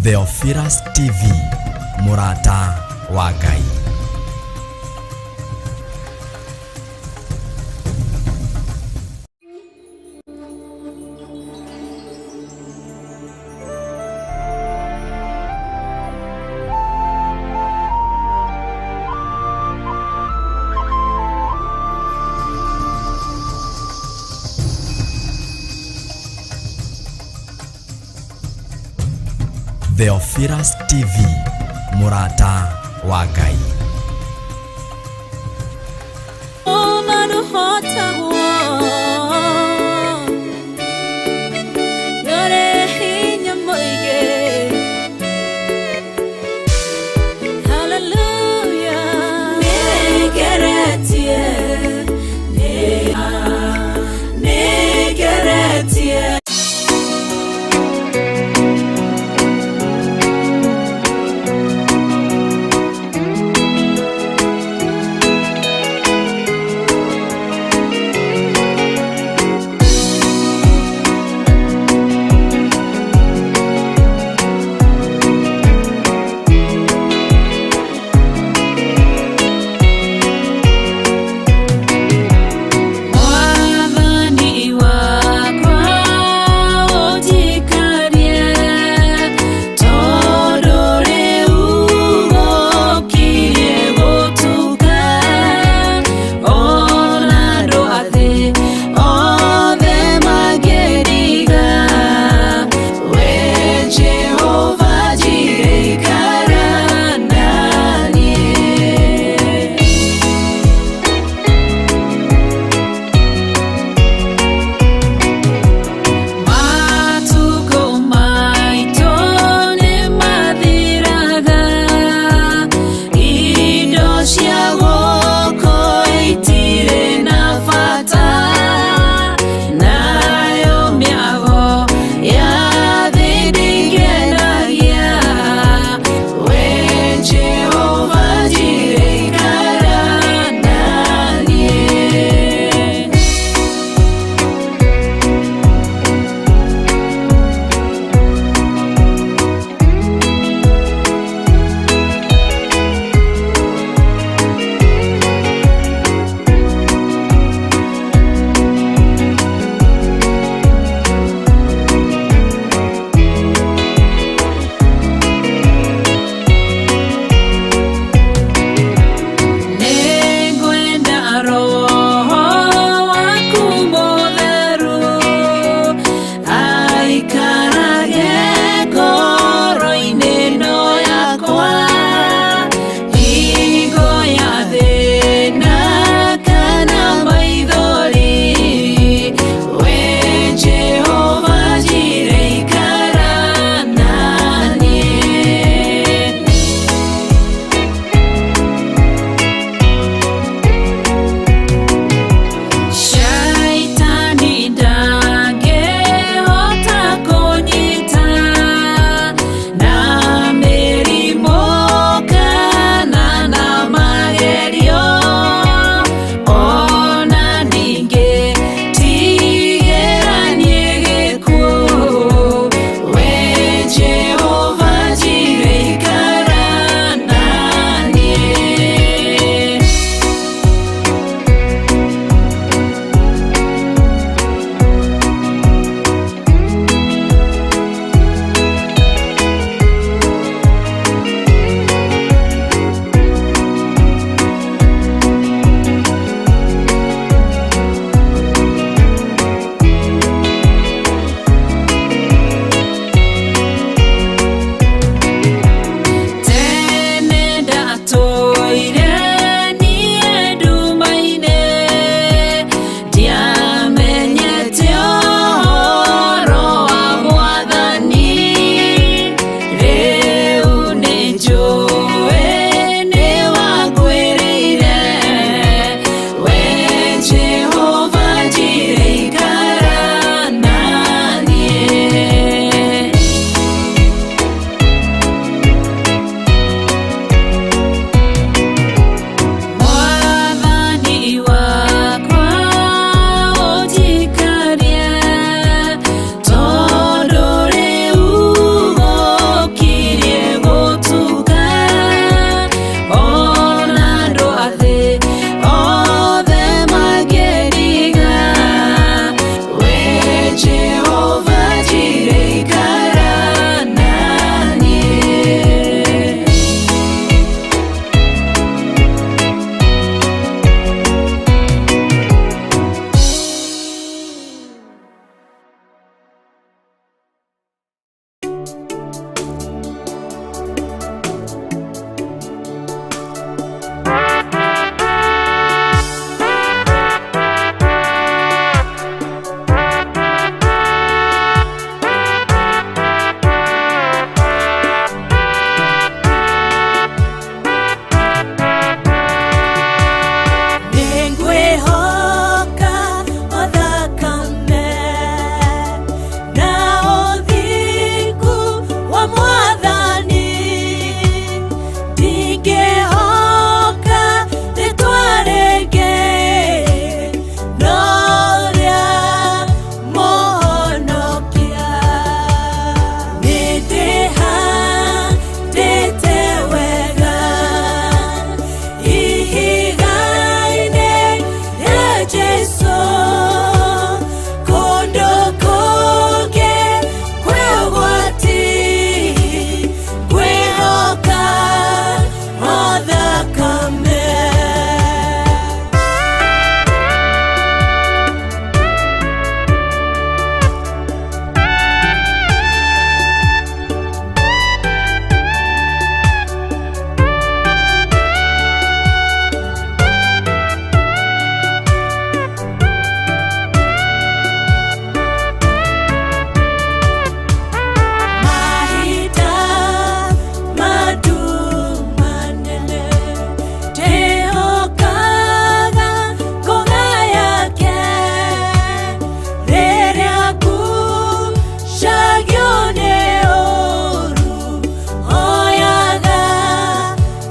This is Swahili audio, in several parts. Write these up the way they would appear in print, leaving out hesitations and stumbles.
Theophilus TV, MURATA wa NGAI. Theophilus TV, MURATA wa NGAI.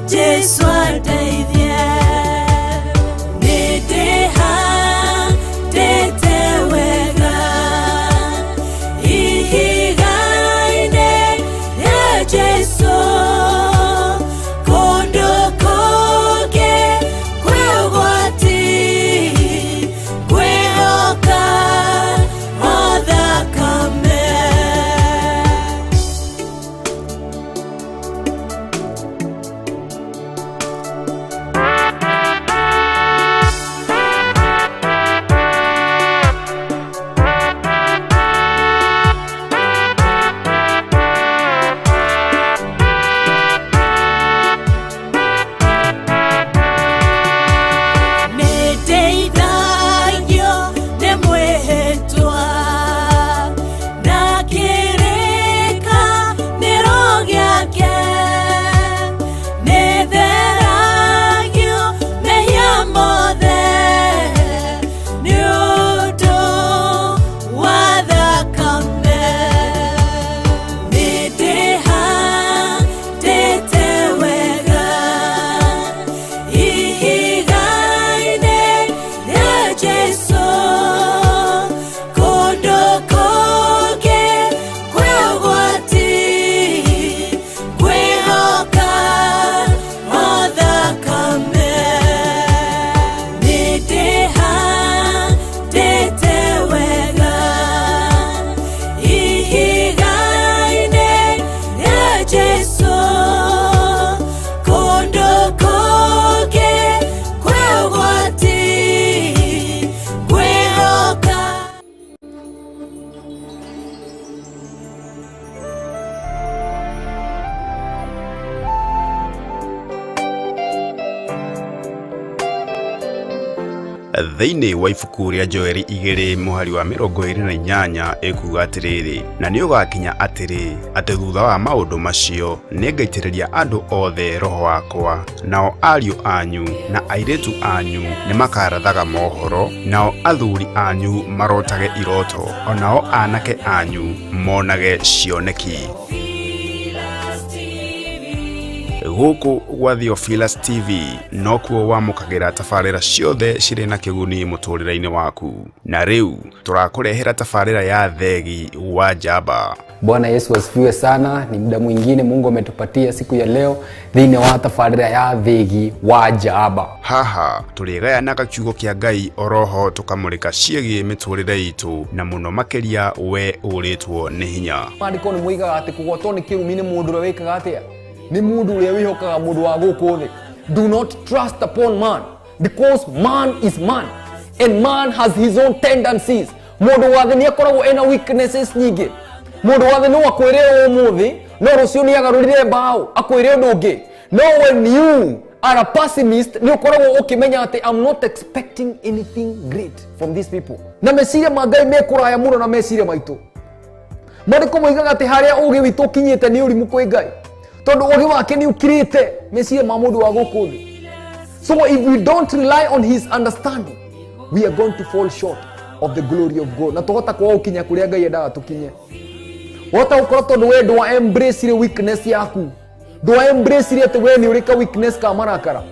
Jesu ateithie niteha tetewega ihigaine ya Jesu kondokoge kwegwati kwehoka othakame Thiini wa ibuku ria Joeli 2 muhari wa 28 ekuga atiriri na ni ugakinya atiri ati thutha wa maundu macio ningaitiriria andu othe roho wakwa nao ariu anyu na airetu anyu ni makarathaga mohoro nao athuri anyu marotage iroto onao anake anyu monage cioneki guku gwa Theophilus TV nokuo wamukagira tafarira ciothe ciri na kiguni muturire-ini waku na riu turakurehera tafarira ya Theegi wa Njamba. Bwana Yesu asifiwe sana. Ni muda mwingine Mungu ametupatia siku ya leo thiini wa tafarira ya Theegi wa Njamba. Haha turigayanaga kiugo kia Ngai oroho tukamurika ciegi miturire itu na muno makeria we uritwo ni hinya. Mandiko ni muigaga ati kugotwo ni kirumi ni mundu ure wikaga atia ni mundu ure wihokaga mundu wa guku thi. Do not trust upon man because man is man and man has his own tendencies. Mundu wa thi ni akoragwo ena weaknesses nyingi. Mundu wa thi no akwire umuthi no rucio ni agarurire mbao akwire undu ungi. No, when you are a pessimist ni ukoragwo ukimenya ati I'm not expecting anything great from these people. Na meciria ma Ngai mekuraya muno na meciria maitu. Mandiko moigaga ati haria ugi witu kinyite ni urimu kwi Ngai. Tondu ugi wake ni ukirite meciria ma mundu wa guku thi. So if we don't rely on his understanding, we are going to fall short of the glory of God. Na tuhota kwa ukinya kuria Ngai endaga tukinye. Wota ukora tondu we do embrace weakness yaku. Do embrace ati we ni urika weakness ka marakara.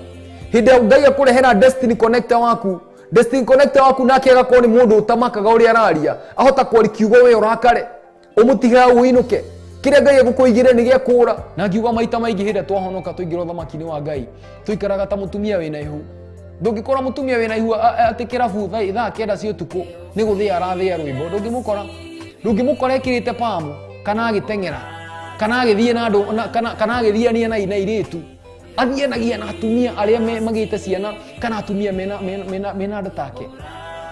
Hinde Ngai akurehera destiny connector waku. Destiny connector waku nake agakorwo ni mundu utamakaga uri araria. Ahota kwari kiugo we urakare. Umutiga uinuke. Kire Ngai agukuigire ni gia kura. Na ngiuga maita maigi hinde twahonoka tuingiro thamaki-ini wa Ngai. Tuikaraga ta mutumia wina ihu. Ndungikora mutumia wina ihu ati kirabu thaa kenda cia utuku ni guthia arathia rwimbo. Ndungimukora ekirite pamu kana agitengera kana agithie na andu kana agithiania na iritu athienagia na atumia aria magite ciana kana atumia mena andu take.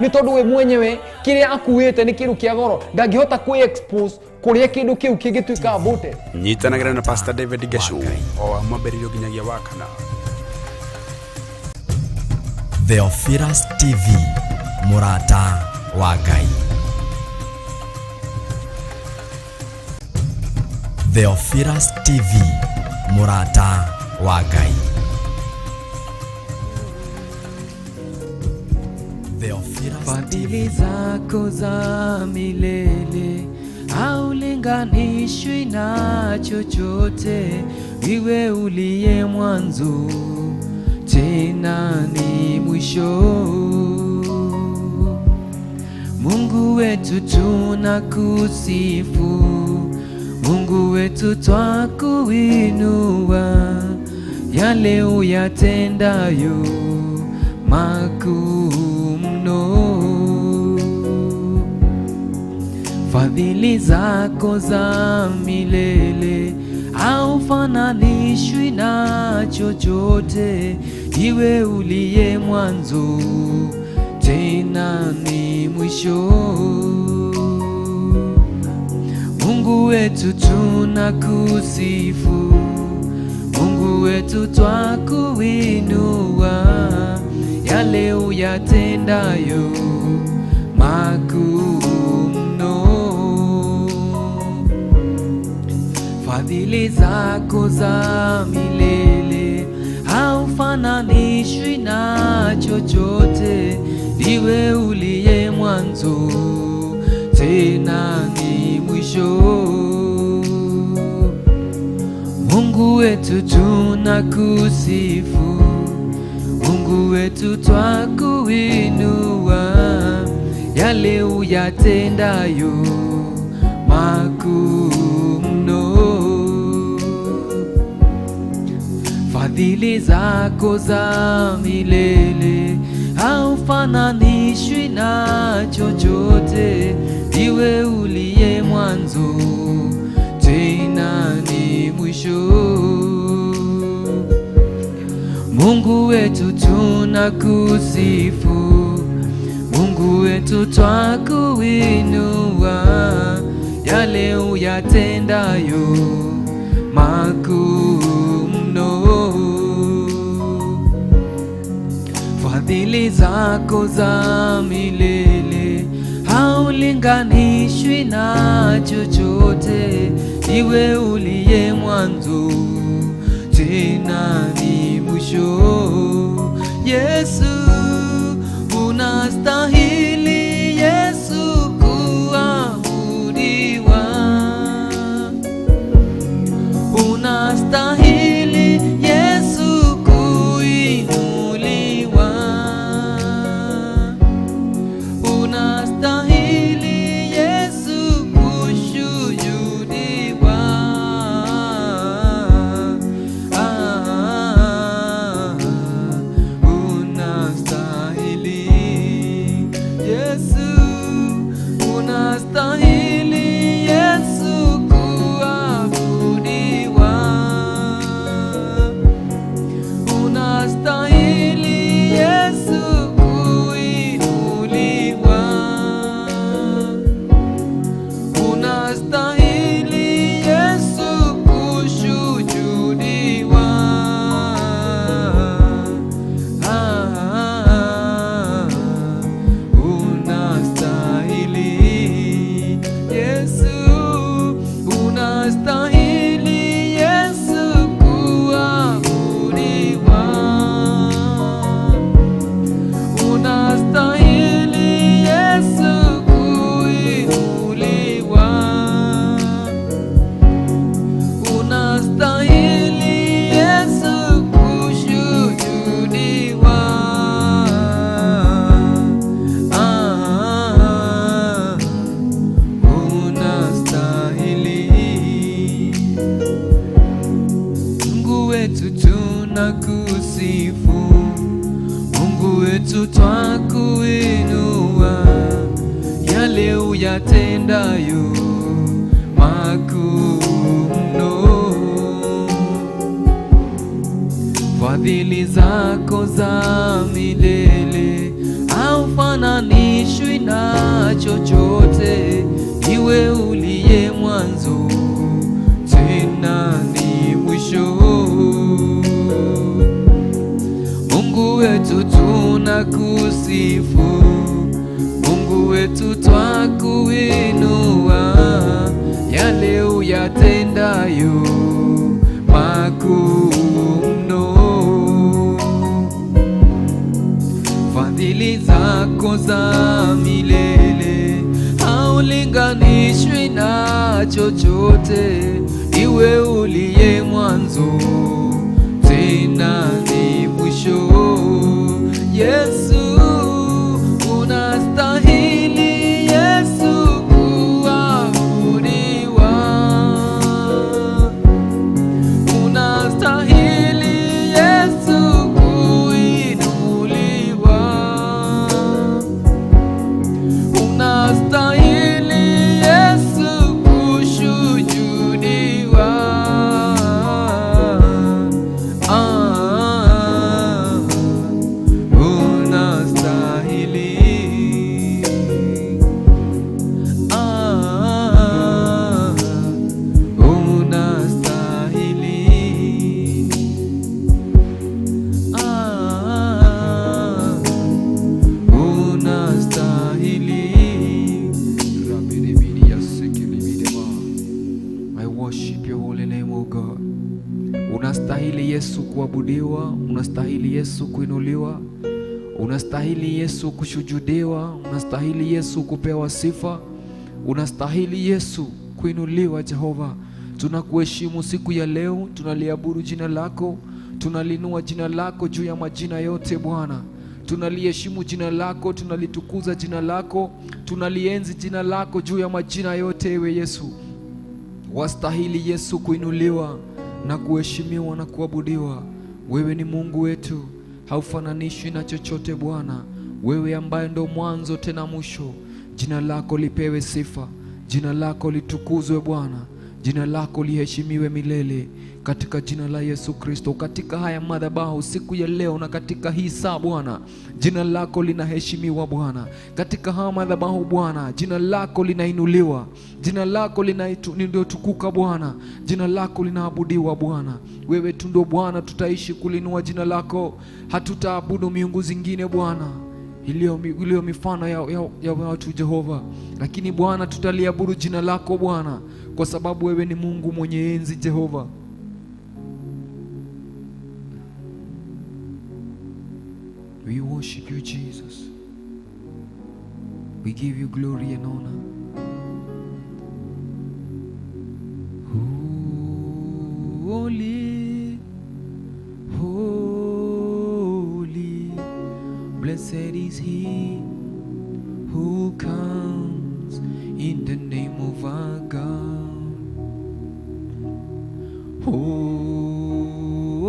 Ni tondu we mwenyewe kiria akuite ni kiru kia goro ndangihota ku expose kuria kindu kiu kingituika bote. Nyitanagira na Pastor Ngechu o amaberirio ginyagia wakana. Theophilus TV, MURATA wa Ngai. Theophilus TV, MURATA wa Ngai. Fadhili zako za milele haulinganishwi na chochote. iwe uliye mwanzo tena ni mwisho. Mungu wetu tunakusifu, Mungu wetu twakuinua, yale uyatendayo makuu mno. Fadhili zako za milele haufananishwi na chochote, iwe uliye mwanzo tena ni mwisho. Mungu wetu tunakusifu, Mungu wetu twakuinua, yale uyatendayo makuu mno. Fadhili zako za milele haufananishwi na chochote, iwe uliye mwanzo tena ni mwisho. Mungu wetu tunakusifu, Mungu wetu twakuinua, yale uyatendayo makuu mno. Fadhili zako za milele haufananishwi na chochote, iwe uliye mwanzo tena ni mwisho. Mungu wetu tunakusifu, Mungu wetu twakuinua, yale uyatendayo makuu mno. Fadhili zako za milele haulinganishwi na chochote, iwe uliye mwanzo tena ni mwisho. Yesu unastahili, Yesu kuabudiwa, unastahili Yesu kuinuliwa, unastahili Yesu kushujudiwa. Unastahili Yesu, unastahili Yesu kuabudiwa, unastahili Yesu kuinuliwa, unastahili Yesu kushujudiwa. Unastahili Yesu, unastahili Yesu kuabudiwa, unastahili Yesu kuinuliwa, unastahili Yesu kushujudiwa. Unastahili. Mungu wetu tunakusifu, Mungu wetu twakuinua, yale uyatendayo makuu mno. Fadhili zako za milele haufananishwi na chochote, iwe uliye mwanzo tena ni mwisho. Mungu wetu tunakusifu, Mungu wetu twakuinua, yale uyatendayo makuu mno. Fadhili zako za milele haulinganishwi na chochote, iwe uliye mwanzo kuinuliwa, unastahili Yesu kuinuliwa, unastahili Yesu kushujudiwa, unastahili Yesu kupewa sifa, unastahili Yesu kuinuliwa. Jehova, tunakuheshimu siku ya leo, tunaliabudu jina lako, tunalinua jina lako juu ya majina yote Bwana. Tunaliheshimu jina lako, tunalitukuza jina lako, tunalienzi jina lako juu ya majina yote. Ewe Yesu, wastahili Yesu kuinuliwa na kuheshimiwa na kuabudiwa. Wewe ni Mungu wetu, haufananishwi na chochote Bwana. Wewe ambaye ndo mwanzo tena mwisho. Jina lako lipewe sifa, jina lako litukuzwe Bwana, jina lako liheshimiwe milele, katika jina la Yesu Kristo. Katika haya madhabahu siku ya leo na katika hii saa Bwana, jina lako linaheshimiwa Bwana. Katika haya madhabahu Bwana, jina lako linainuliwa, jina lako linatukuka Bwana, jina lako linaabudiwa Bwana. Wewe tu ndio Bwana, tutaishi kulinua jina lako, hatutaabudu miungu zingine Bwana iliyo mifano ya watu Jehova, lakini Bwana tutaliabudu jina lako Bwana, kwa sababu wewe ni Mungu mwenye enzi Jehova. We worship you Jesus. We give you glory and honor. Holy, holy, blessed is he who comes in the name of our God.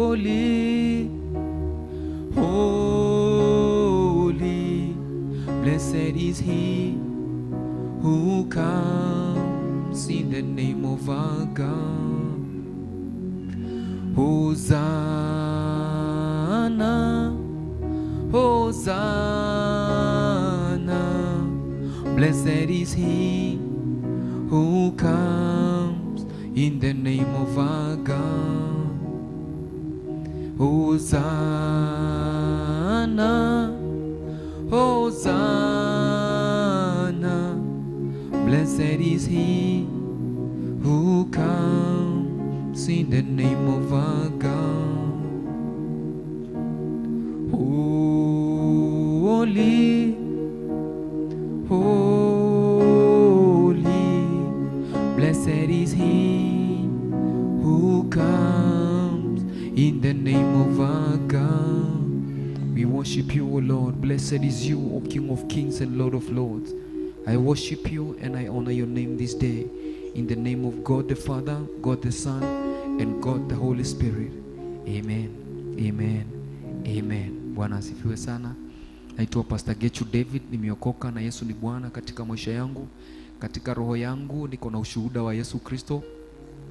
Holy, holy, blessed is he who comes in the name of our God. Hosanna, Hosanna, blessed is he who comes in the name of our God. Hosanna, Hosanna, blessed is he who comes in the name of our God. Holy, holy, blessed is he who comes in the name of our God. We worship you, O Lord. Blessed is you, O King of kings and Lord of lords. I worship you and I honor your name this day. In the name of God the Father, God the Son, and God the Holy Spirit. Amen, amen, amen. Bwana asifiwe sana. Naitwa Pastor Ngechu David, nimeokoka na Yesu ni Bwana katika maisha yangu. Katika roho yangu niko na ushuhuda wa Yesu Kristo.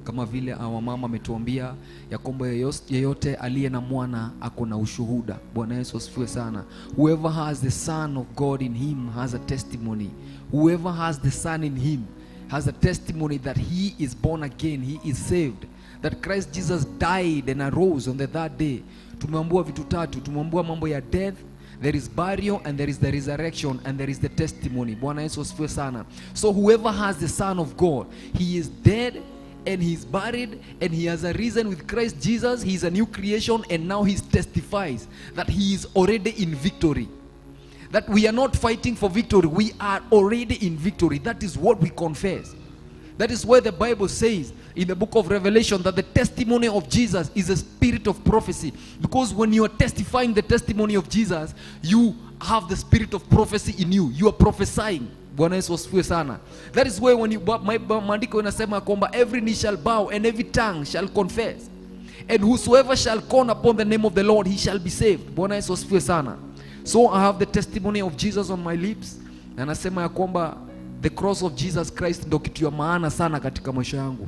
Kama vile mama ametuambia ya kwamba yeyote aliye na mwana ako na ushuhuda. Bwana Yesu asifiwe sana. Whoever has the Son of God in him has a testimony. Whoever has the Son in him has a testimony that he is born again, he is saved, that Christ Jesus died and arose on the third day. Tumeambiwa vitu tatu. Tumeambiwa mambo ya death, there is burial, and there is the resurrection, and there is the testimony. Bwana Yesu asifiwe sana. So whoever has the Son of God, he is dead and he is buried and he has arisen with Christ Jesus. He is a new creation, and now he testifies that he is already in victory. That we are not fighting for victory, we are already in victory. That is what we confess. That is why the Bible says in the book of Revelation that the testimony of Jesus is a spirit of prophecy. Because when you are testifying the testimony of Jesus, you have the spirit of prophecy in you. You are prophesying. Bwana Yesu asifiwe sana. That is why when you maandiko inasema kwamba every knee shall bow and every tongue shall confess, and whosoever shall call upon the name of the Lord, he shall be saved. Bwana Yesu asifiwe sana. So I have the testimony of Jesus on my lips. Na nasema ya kwamba the cross of Jesus Christ ndio kitu ya maana sana katika maisha yangu.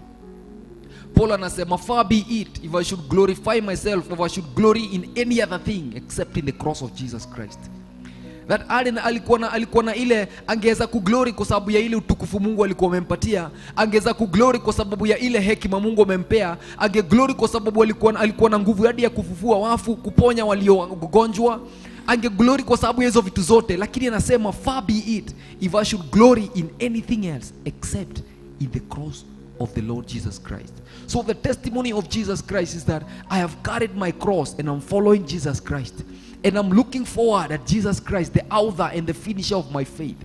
Paul anasema, far be it if I should glorify myself, or I should glory in any other thing except in the cross of Jesus Christ. That alikuwa na ile, angeweza kuglory kwa sababu ya ile utukufu Mungu alikuwa amempatia, angeweza kuglory kwa sababu ya ile hekima Mungu amempea, angeglory kwa sababu alikuwa na nguvu hadi ya kufufua wafu, kuponya waliogonjwa, angeglory kwa sababu ya hizo vitu zote. Lakini anasema, far be it if I should glory in anything else except in the cross of the Lord Jesus Christ. So the testimony of Jesus Christ is that I have carried my cross and I'm following Jesus Christ. And I'm looking forward at Jesus Christ, the author and the finisher of my faith.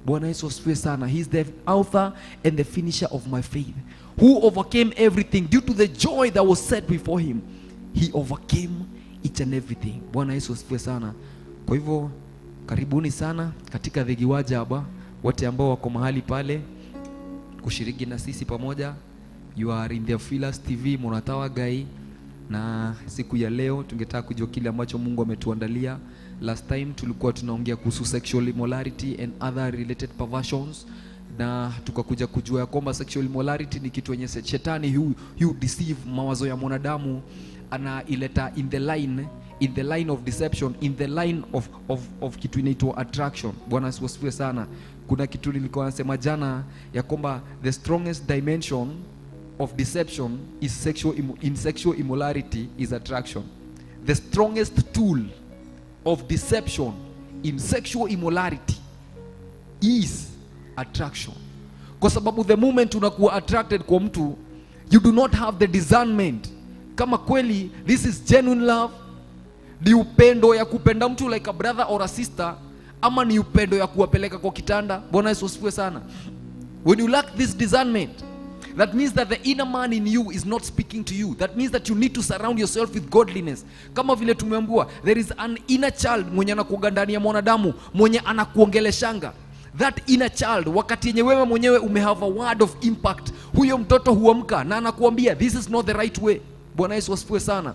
Bwana Yesu asifiwe sana. He's the author and the finisher of my faith, who overcame everything due to the joy that was set before him. He overcame each and everything. Bwana Yesu asifiwe sana. Kwa hivyo karibuni sana katika Theegi Wajaba, wote ambao wako mahali pale kushiriki na sisi pamoja. You are in Theophilus TV, MURATA WA-GAI, na siku ya leo tungetaka kujua kile ambacho Mungu ametuandalia. Last time tulikuwa tunaongea kuhusu sexual immorality and other related perversions, na tukakuja kujua ya kwamba sexual immorality ni kitu yenye shetani hu deceive mawazo ya mwanadamu, anaileta in the line of deception, in the line of kitu inaitwa attraction. Bwana asifiwe sana. Kuna kitu nilikuwa nasema jana ya kwamba the strongest dimension of deception is sexual immorality is attraction. The strongest tool of deception in sexual immorality is attraction. Kwa sababu the moment unakuwa attracted kwa mtu, you do not have the discernment kama kweli this is genuine love, ni upendo ya kupenda mtu like a brother or a sister, ama ni upendo ya kuwapeleka kwa kitanda. Bwana Yesu asifiwe sana. When you lack this discernment, that means that the inner man in you is not speaking to you. That means that you need to surround yourself with godliness. Kama vile tumeambiwa, there is an inner child mwenye anakuanga ndani ya mwanadamu, mwenye anakuongeleshanga. That inner child, wakati yenye wewe mwenyewe umehave a word of impact, huyo mtoto huamka na anakuambia this is not the right way. Bwana Yesu asifiwe sana.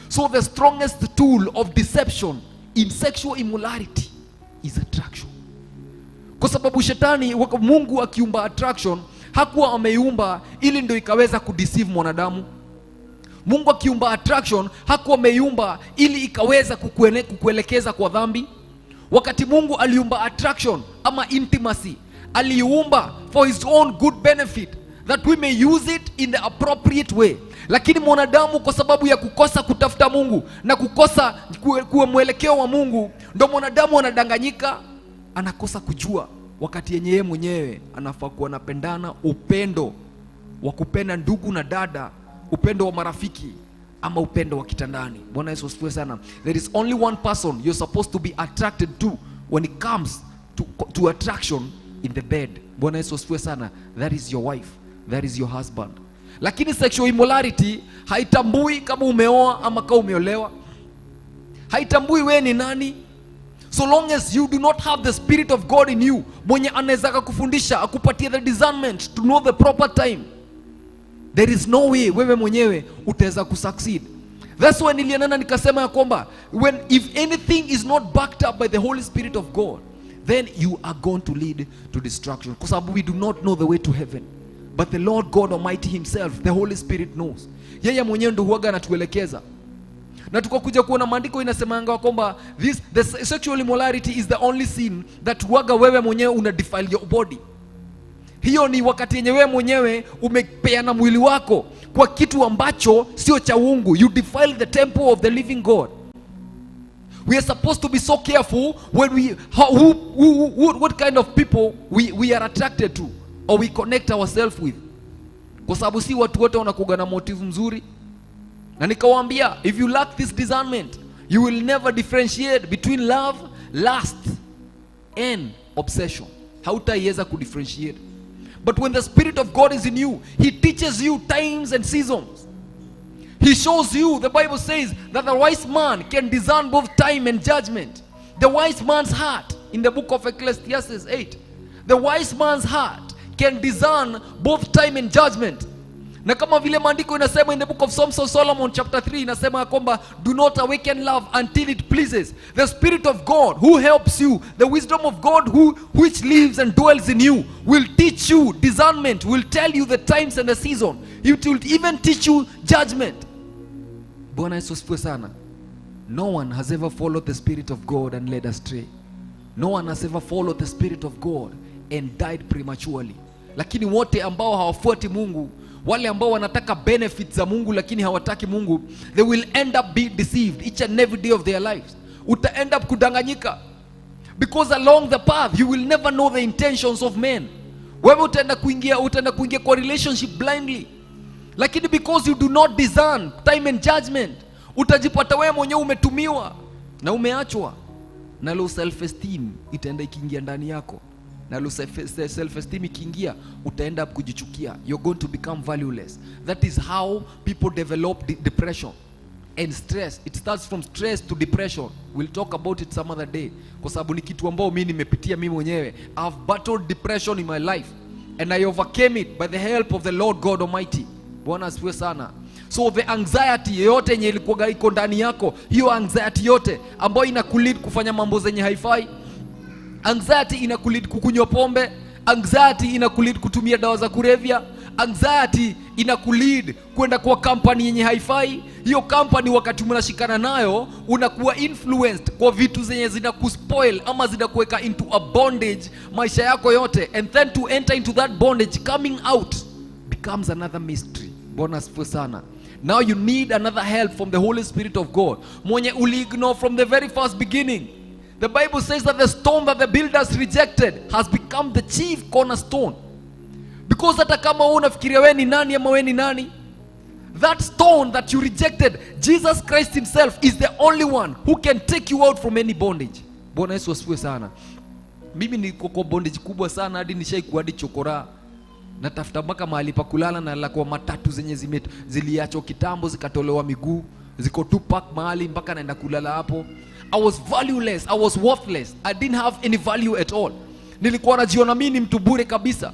So the strongest tool of deception in sexual immorality is attraction. Kwa sababu shetani, Mungu akiumba attraction, hakuwa ameiumba ili ndio ikaweza kudeceive mwanadamu. Mungu akiumba attraction, hakuwa ameiumba ili ikaweza kukuelekeza kwa dhambi. Wakati Mungu aliumba attraction ama intimacy, aliumba for his own good benefit, that we may use it in the appropriate way. Lakini mwanadamu kwa sababu ya kukosa kutafuta Mungu na kukosa kuwa mwelekeo wa Mungu, ndo mwanadamu anadanganyika, anakosa kujua wakati yenye yeye mwenyewe anafaa kuwa anapendana, upendo wa kupenda ndugu na dada, upendo wa marafiki, ama upendo wa kitandani. Bwana Yesu asifiwe sana. There is only one person you're supposed to be attracted to when it comes to attraction in the bed. Bwana Yesu asifiwe sana. That is your wife, that is your husband. Lakini sexual immorality haitambui kama umeoa ama kama umeolewa. Haitambui wewe ni nani. So long as you do not have the Spirit of God in you, mwenye anaweza kukufundisha, akupatie the discernment to know the proper time, there is no way wewe mwenyewe utaweza kusucceed. That's why nilianana nikasema ya kwamba if anything is not backed up by the Holy Spirit of God, then you are going to lead to destruction. Kwa sababu we do not know the way to heaven, but the Lord God Almighty himself, the Holy Spirit knows. Yeye mwenyewe ndio huaga anatuelekeza. Na tukakuja kuona maandiko inasemanga kwamba the sexual immorality is the only sin that huaga wewe mwenyewe una defile your body. Hiyo ni wakati yenye wewe mwenyewe umepeana mwili wako kwa kitu ambacho sio cha Mungu. You defile the temple of the living God. We are supposed to be so careful when what kind of people we are attracted to or we connect ourselves with. Kwa sababu si watu wote wanakuwa na motive mzuri. Na nikawaambia, if you lack this discernment, you will never differentiate between love, lust and obsession. Hautaiweza kudifferentiate. But when the Spirit of God is in you, he teaches you times and seasons. He shows you, the Bible says that the wise man can discern both time and judgment. The wise man's heart, in the book of Ecclesiastes 8, the wise man's heart can discern both time and judgment. Na kama vile maandiko inasema in the book of Psalms of Solomon chapter 3, inasema kwamba do not awaken love until it pleases. The Spirit of God who helps you, the wisdom of God which lives and dwells in you, will teach you discernment, will tell you the times and the season. It will even teach you judgment. Bwana Yesu asifiwe sana. No one has ever followed the Spirit of God and led astray. No one has ever followed the Spirit of God and died prematurely. Lakini wote ambao hawafuati Mungu, wale ambao wanataka benefits za Mungu lakini hawataki Mungu, they will end up being deceived each and every day of their lives. Uta end up kudanganyika. Because along the path you will never know the intentions of men. Wewe utaenda kuingia kwa relationship blindly, lakini because you do not discern time and judgment, utajipata wewe mwenyewe umetumiwa na umeachwa, na low self esteem itaenda ikiingia ndani yako, na low self esteem ikiingia utaenda kujichukia, you're going to become valueless. That is how people develop depression and stress. It starts from stress to depression. We'll talk about it some other day, kwa sababu ni kitu ambao mimi nimepitia mimi mwenyewe. I've battled depression in my life and I overcame it by the help of the Lord God Almighty. Bwana asifiwe sana. So the anxiety yote yenye ilikuwa iko ndani yako, hiyo anxiety yote ambayo inakulead kufanya mambo zenye haifai, anxiety inakulead kukunywa pombe, anxiety inakulead kutumia dawa za kulevya, anxiety inakulead kwenda kwa company yenye haifai. Hiyo company wakati mnashikana nayo unakuwa influenced kwa vitu zenye zinakuspoil ama zinakuweka into a bondage maisha yako yote, and then to enter into that bondage, coming out becomes another mystery. Bwana asifiwe sana. Now you need another help from the Holy Spirit of God, mwenye uliignore from the very first beginning. The Bible says that the stone that the builders rejected has become the chief cornerstone. Because hata kama unafikiria wewe ni nani ama wewe ni nani, that stone that you rejected, Jesus Christ himself is the only one who can take you out from any bondage. Bwana Yesu asifiwe sana. Mimi niko kwa bondage kubwa sana hadi nishaikuwa hadi chokora. Natafuta mpaka mahali pa kulala na la kwa matatu zenye ziliachwa kitambo zikatolewa miguu, ziko tu park mahali mpaka naenda kulala hapo. I was valueless, I was worthless. I didn't have any value at all. Nilikuwa najiona mimi ni mtu bure kabisa.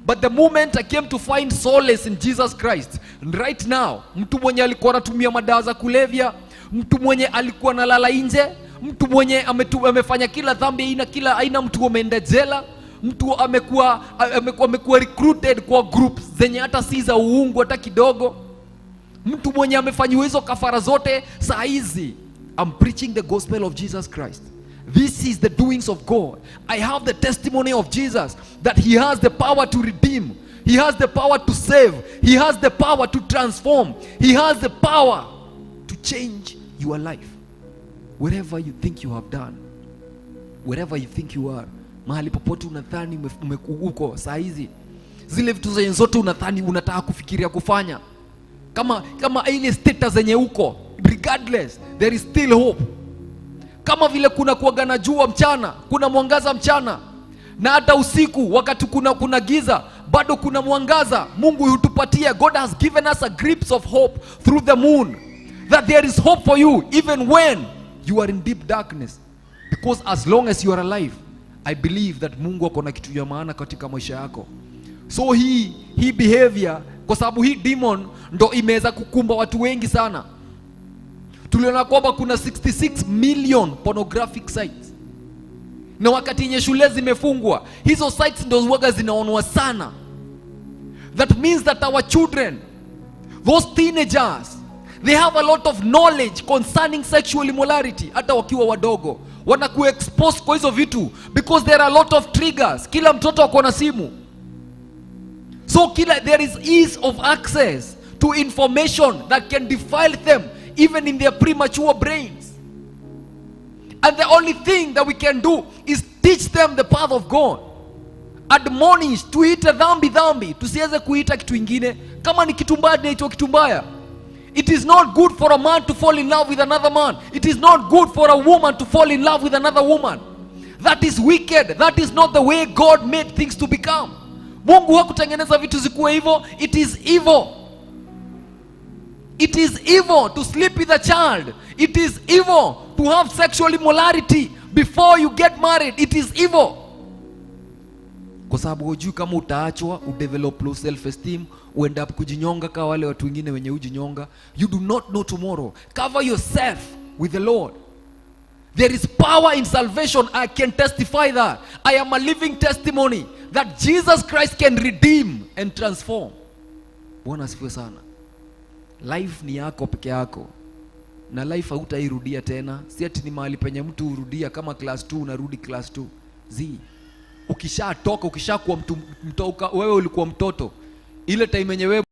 But the moment I came to find solace in Jesus Christ, right now, mtu mwenye alikuwa anatumia madawa za kulevya, mtu mwenye alikuwa analala nje, mtu mwenye amefanya kila dhambi aina mtu ameenda jela, mtu amekuwa recruited kwa groups zenye hata si za uungu hata kidogo, mtu mwenye amefanywa hizo kafara zote, saa hizi I'm preaching the gospel of Jesus Christ. This is the doings of God. I have the testimony of Jesus that he has the power to redeem, he has the power to save, he has the power to transform, he has the power to change your life. Wherever you think you have done, wherever you think you are, mahali popote unadhani uko saa hizi, zile vitu zenye zote unadhani unataka kufikiria kufanya, kama ile status zenye uko, regardless there is still hope. Kama vile kuna kuwaga na jua mchana, kuna mwangaza mchana, na hata usiku wakati kuna giza bado kuna mwangaza. Mungu hutupatia, God has given us a glimpse of hope through the moon, that there is hope for you even when you are in deep darkness, because as long as you are alive, I believe that Mungu akona kitu ya maana katika maisha yako. So hii behavior, kwa sababu hii demon ndo imeweza kukumba watu wengi sana. Tuliona kwamba kuna 66 million pornographic sites, na wakati yenye shule zimefungwa, hizo sites ndo huwaga zinaonwa sana. That means that our children, those teenagers, they have a lot of knowledge concerning sexual immorality. Hata wakiwa wadogo wanakuwa exposed kwa hizo vitu, because there are a lot of triggers. Kila mtoto ako na simu, so there is ease of access to information that can defile them even in their premature brains. And the only thing that we can do is teach them the path of God. Admonish, tuite dhambi, tusiweze kuita kitu ingine. Kama ni kitu mbaya inaitwa kitu mbaya. It is not good for a man to fall in love with another man. It is not good for a woman to fall in love with another woman. That is wicked. That is not the way God made things to become. Mungu hakutengeneza vitu zikuwe hivyo. It is evil. It is evil to sleep with a child. It is evil to have sexual immorality before you get married. It is evil. Kwa sababu hujui kama utaachwa, udevelop low self esteem, uend up kujinyonga kama wale watu wengine wenye ujinyonga. You do not know tomorrow. Cover yourself with the Lord. There is power in salvation. I can testify that. I am a living testimony that Jesus Christ can redeem and transform. Bwana asifiwe sana. Life ni yako peke yako, na life hautairudia tena. Si ati ni mahali penye mtu urudia kama class 2 unarudi class 2. Ukishatoka, ukishakuwa mtu, wewe ulikuwa mtoto, ile time yenye wewe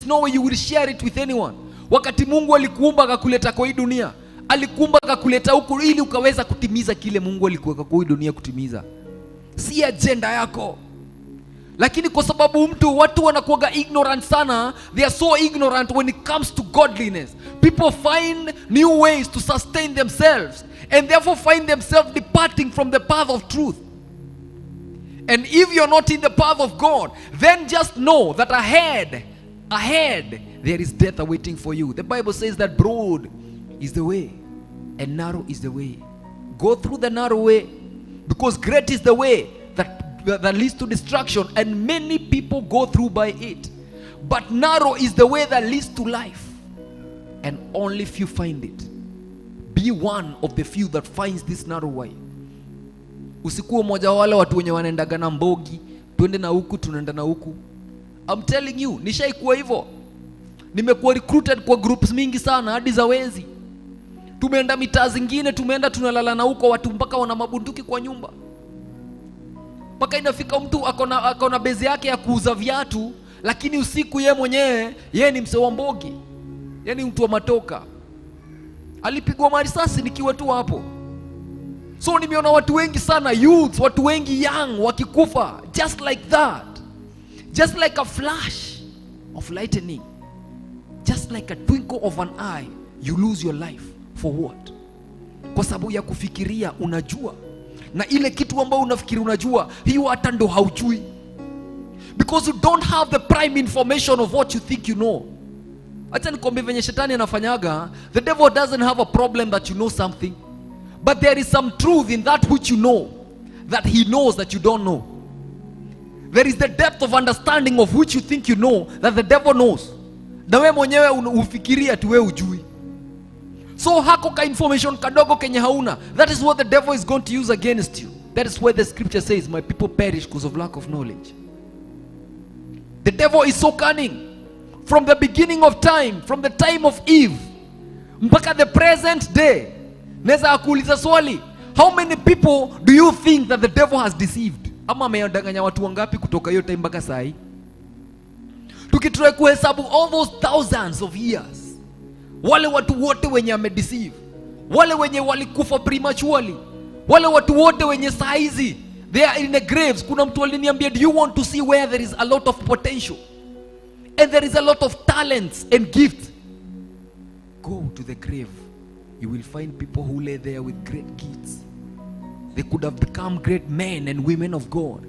no way you will share it with anyone. Wakati Mungu alikuumba akakuleta kwa hii dunia, alikuumba akakuleta huku ili ukaweza kutimiza kile Mungu alikuweka kwa hii dunia kutimiza, si agenda yako. Lakini kwa sababu watu wanakuwaga ignorant sana, they are so ignorant when it comes to godliness. People find new ways to sustain themselves and therefore find themselves departing from the path of truth. And if you're not in the path of God, then just know that ahead there is death awaiting for you. The Bible says that broad is the way and narrow is the way. Go through the narrow way, because great is the way that leads to destruction, and many people go through by it. But narrow is the way that leads to life, and only few find it. Be one of the few that finds this narrow way. Usikuwa mmoja wale watu wenye wanaendaga na mbogi, twende na huku tunaenda na huku. I'm telling you, nishaikuwa hivyo. Nimekuwa recruited kwa groups mingi sana hadi za wezi. Tumeenda mitaa zingine, tumeenda tunalala na huko watu mpaka wana mabunduki kwa nyumba. Mpaka inafika mtu akona bezi yake ya kuuza viatu, lakini usiku yeye ni msewa mbogi. Yaani mtu wa matoka. Alipigwa marisasi nikiwa tu hapo. So nimeona watu wengi sana, youths, watu wengi young wakikufa just like that. Just like a flash of lightning. Just like a twinkle of an eye, you lose your life. For what? Kwa sababu ya kufikiria unajua. Na ile kitu ambao unafikiri unajua, hiyo hata ndo haujui. Because you don't have the prime information of what you think you know. Acha nikwambie venye shetani anafanyaga. The devil doesn't have a problem that you know something, but there is some truth in that which you know, that he knows that you don't know. There is the depth of understanding of which you think you know, that the devil knows. Na wewe mwenyewe ufikiria tu wewe ujui. So hako ka information kadogo kenye hauna, that is what the devil is going to use against you. That is why the scripture says, my people perish because of lack of knowledge. The devil is so cunning. From the beginning of time, from the time of Eve mpaka the present day. Neza akuuliza swali, how many people do you think that the devil has deceived? Ama ameyadanganya watu wangapi kutoka hiyo time mpaka sai? Tukitrai kuhesabu all those thousands of years, wale watu wote wenye amedeceive, wale wenye walikufa prematurely, wale watu wote wenye saizi they are in the graves. Kuna mtu aliniambia, do you want to see where there is a lot of potential and there is a lot of talents and gifts? Go to the grave. You will find people who lay there with great gifts. They could have become great men and women of God.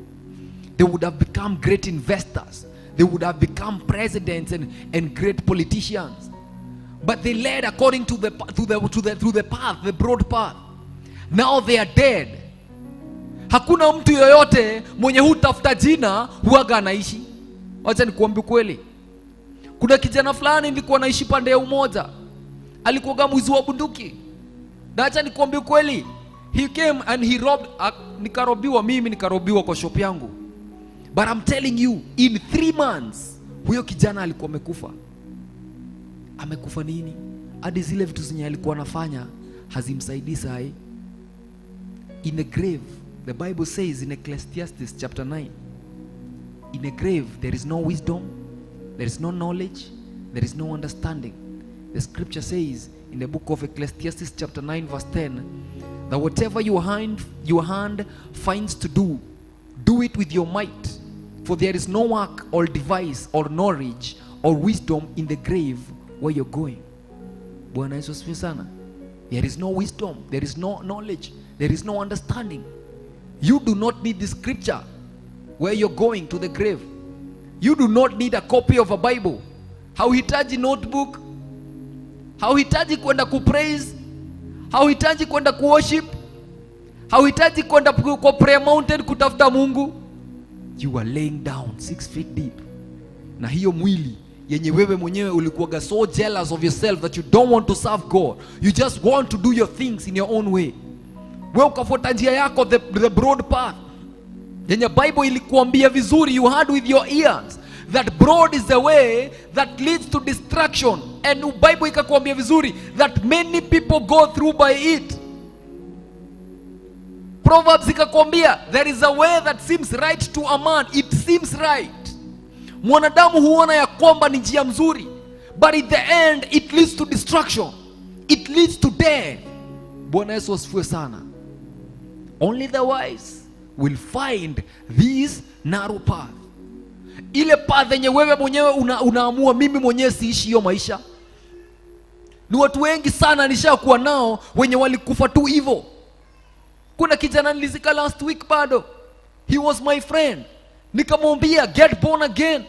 They would have become great investors. They would have become presidents and great politicians. But they led according to the path, the broad path. Now they are dead. Hakuna mtu yoyote mwenye hutafuta jina huaga anaishi. Wacha nikuambie kweli. Kuna kijana fulani nilikuwa naishi pande ya Umoja. Alikuwa mwizi wa bunduki. Na acha nikuambie kweli, he came and he robbed, nikarobiwa kwa shop yangu. But I'm telling you, in 3 months huyo kijana alikuwa amekufa. Amekufa nini? Hadi zile vitu zenye alikuwa anafanya hazimsaidii sai. In the grave, the Bible says in Ecclesiastes chapter 9, in a grave there is no wisdom, there is no knowledge, there is no understanding. The scripture says in the book of Ecclesiastes chapter 9 verse 10, that whatever your hand finds to do, do it with your might, for there is no work or device or knowledge or wisdom in the grave where you're going. Bwana Yesu asifiwe sana. There is no wisdom, there is no knowledge, there is no understanding. You do not need the scripture where you're going to the grave. You do not need a copy of a Bible. Hauhitaji notebook, hauhitaji kwenda kupraise, hauhitaji kwenda kuworship, hauhitaji kwenda kwa prayer mountain kutafuta Mungu. You are laying down 6 feet deep. Na hiyo mwili yenye wewe mwenyewe ulikuwa so jealous of yourself that you don't want to serve God. You just want to do your things in your own way. Wewe ukafuata njia yako, the broad path. Yenye Bible ilikuambia vizuri, you heard with your ears that broad is the way that leads to destruction. And Bible ikakuambia vizuri that many people go through by it. Proverbs ikakuambia there is a way that seems right to a man. It seems right. Mwanadamu huona ya kwamba ni njia mzuri, but in the end it leads to destruction, it leads to death. Bwana Yesu asifiwe sana. Only the wise will find this narrow path. Ile path yenye wewe mwenyewe unaamua mimi mwenyewe siishi hiyo maisha. Ni watu wengi sana nishakuwa nao wenye walikufa tu hivyo. Kuna kijana nilizika last week bado. He was my friend. Nikamwambia get born again.